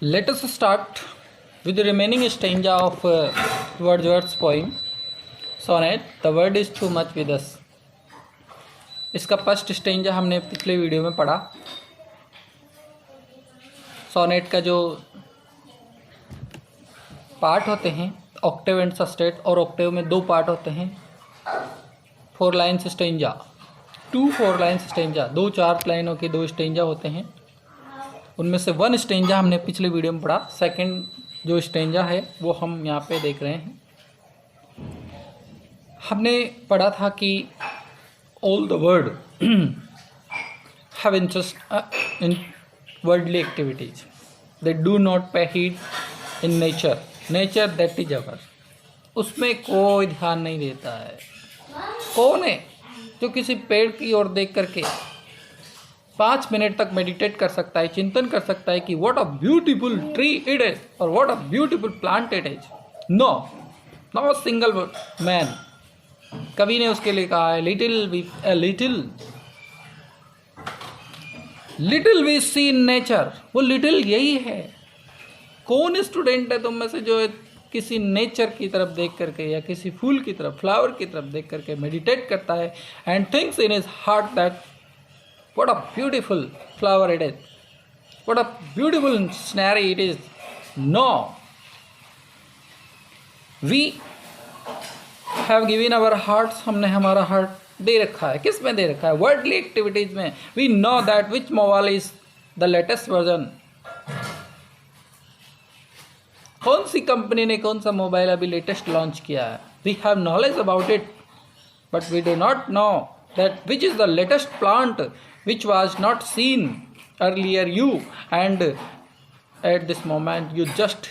Let us start with the remaining stanza of Wordsworth's poem, Sonnet, The Word is Too Much With Us. इसका first stanza हमने पिछले video में पढ़ा। Sonnet का जो part होते हैं ऑक्टेव एंड सस्टेट, और ऑक्टेव में दो पार्ट होते हैं, 4 लाइन्स स्टेंजा, 4 लाइन्स स्टेंजा, 4 लाइनों के 2 स्टेंजा होते हैं। उनमें से 1 स्टेंजा हमने पिछले वीडियो में पढ़ा। सेकंड जो स्टेंजा है वो हम यहाँ पे देख रहे हैं। हमने पढ़ा था कि all the word have interest in worldly activities, they do not pay heed in nature, nature that is our. उसमें कोई ध्यान नहीं देता है। कौन है जो किसी पेड़ की ओर देख करके 5 मिनट तक मेडिटेट कर सकता है, चिंतन कर सकता है कि what a beautiful tree it is और what a beautiful plant it is? No, no single man. कवि ने उसके लिए कहा है little we see in nature. वो लिटिल यही है। कौन स्टूडेंट है तुम में से जो किसी नेचर की तरफ देख करके या किसी फूल की तरफ, फ्लावर की तरफ देख करके मेडिटेट करता है and thinks in his heart that what a beautiful flower it is, what a beautiful scenery it is? No, we have given our hearts, हमने हमारा हार्ट दे रखा है। किस में दे रखा है? वर्ल्डली एक्टिविटीज में। we know that which mobile is the latest version। कौन सी कंपनी ने कौन सा मोबाइल अभी लेटेस्ट लॉन्च किया है? we have knowledge about it, but we do not know that which is the latest plant which was not seen earlier you, and at this moment you just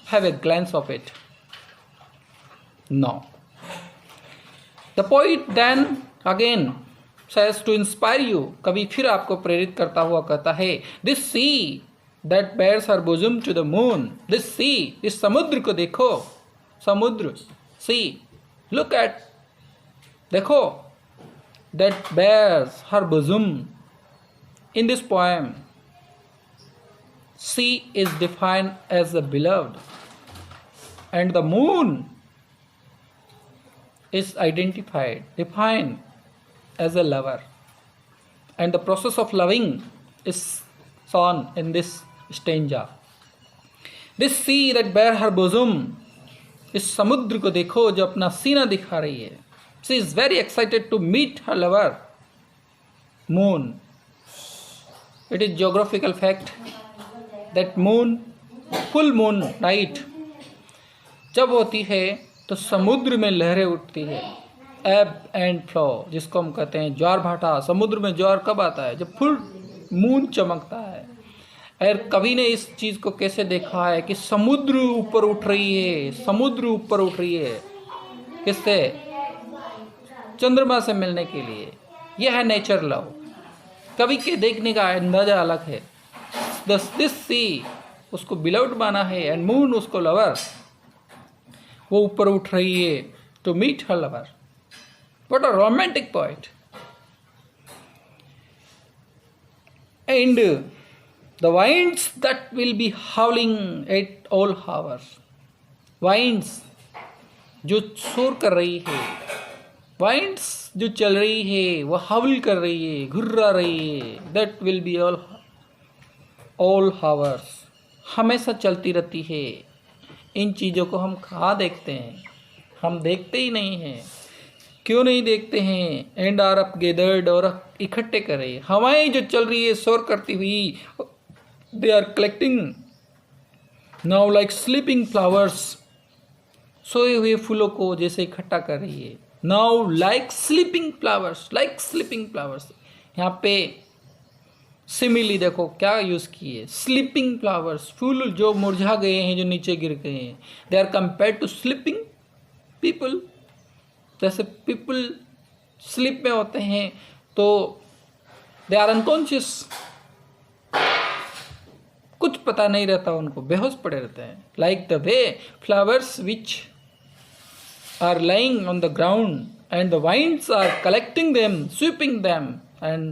have a glance of it. No. The poet then again says to inspire you, कवि फिर आपको प्रेरित करता हुआ कहता है, this sea that bears her bosom to the moon, this sea, इस समुद्र को देखो, समुद्र, sea, look at, देखो, that bears her bosom. In this poem, sea is defined as the beloved, and the moon is defined as a lover, and the process of loving is shown in this stanza. This sea that bears her bosom, इस समुद्र को देखो जो अपना सीना दिखा रही है। She is very excited to meet her lover, moon. It is geographical fact that moon, full moon night जब होती है तो समुद्र में लहरें उठती है, एब एंड फ्लो, जिसको हम कहते हैं ज्वार भाटा। समुद्र में ज्वार कब आता है? जब फुल मून चमकता है। और कवि ने इस चीज़ को कैसे देखा है कि समुद्र ऊपर उठ रही है, समुद्र ऊपर उठ रही है। किससे? चंद्रमा से मिलने के लिए। यह है नेचर लव। कवि के देखने का अंदाजा अलग है। दिस सी उसको बिलव्ड माना है एंड मून उसको लवर। वो ऊपर उठ रही है to meet her lover. What a romantic point. And the winds that will be howling at all hours. Winds जो शोर कर रही है, वाइंड्स जो चल रही है, वो हाउल कर रही है, घुर्रा रही है, that will be all hours, हमेशा चलती रहती है। इन चीज़ों को हम कहाँ देखते हैं? हम देखते ही नहीं हैं। क्यों नहीं देखते हैं? एंड आर अप गेदर्ड, और इकट्ठे कर रही है। हवाएं जो चल रही है शोर करती हुई, they are collecting now like sleeping flowers, सोए हुए फूलों को जैसे इकट्ठा कर रही है। Now like sleeping flowers, like sleeping flowers. यहाँ पे सिमिली देखो क्या यूज़ की है, स्लीपिंग फ्लावर्स, फूल जो मुरझा गए हैं, जो नीचे गिर गए हैं। They are compared to sleeping people. जैसे पीपल स्लीप में होते हैं तो दे आर अनकॉन्शियस, कुछ पता नहीं रहता उनको, बेहोश पड़े रहते हैं। Like the way flowers which are lying on the ground and the winds are collecting them, sweeping them and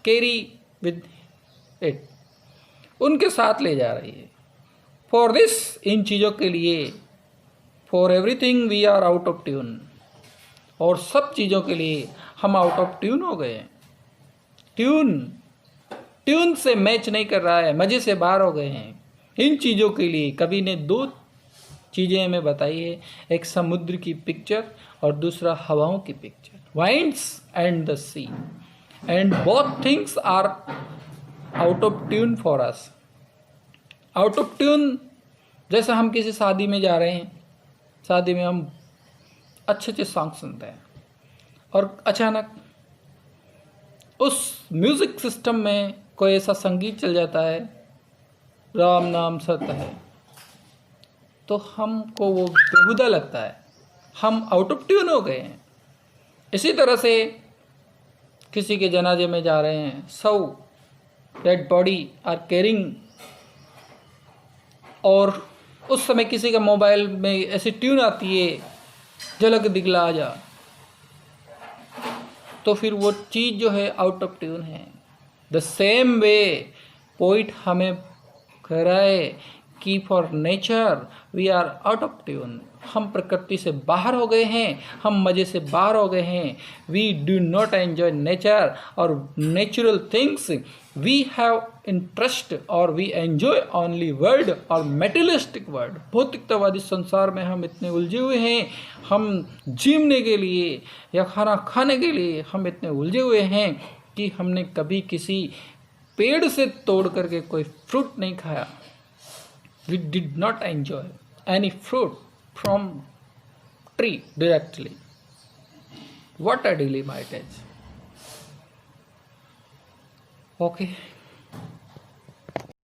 carry with it. उनके साथ ले जा रही है। फॉर दिस, इन चीज़ों के लिए, for everything we are out of tune, और सब चीज़ों के लिए हम आउट ऑफ ट्यून हो गए हैं। ट्यून से मैच नहीं कर रहा है, मज़े से बाहर हो गए हैं। इन चीज़ों के लिए कवि ने दो चीज़ें हमें बताई है, एक समुद्र की पिक्चर और दूसरा हवाओं की picture, winds and the sea, and both things are out of tune for us. Out of tune, जैसे हम किसी शादी में जा रहे हैं, शादी में हम अच्छे अच्छे सॉन्ग सुनते हैं और अचानक उस म्यूज़िक सिस्टम में कोई ऐसा संगीत चल जाता है, राम नाम सत्य है, तो हमको वो बेहुदा लगता है, हम आउट ऑफ ट्यून हो गए हैं। इसी तरह से किसी के जनाजे में जा रहे हैं, सब डेड बॉडी आर कैरिंग, और उस समय किसी का मोबाइल में ऐसी ट्यून आती है, झलक दिखला जा, तो फिर वो चीज़ जो है आउट ऑफ ट्यून है। द सेम वे पोइट हमें कह रहा है कि for nature we are out of tune, हम प्रकृति से बाहर हो गए हैं, हम मज़े से बाहर हो गए हैं। We do not enjoy nature और natural things, we have interest और वी एंजॉय ओनली वर्ल्ड और मेटेरियलिस्टिक वर्ल्ड। भौतिकतावादी संसार में हम इतने उलझे हुए हैं, हम जीने के लिए या खाना खाने के लिए हम इतने उलझे हुए हैं कि हमने कभी किसी पेड़ से तोड़ करके कोई फ्रूट नहीं खाया। We did not enjoy any fruit from tree directly. What a dilemma it is. Okay.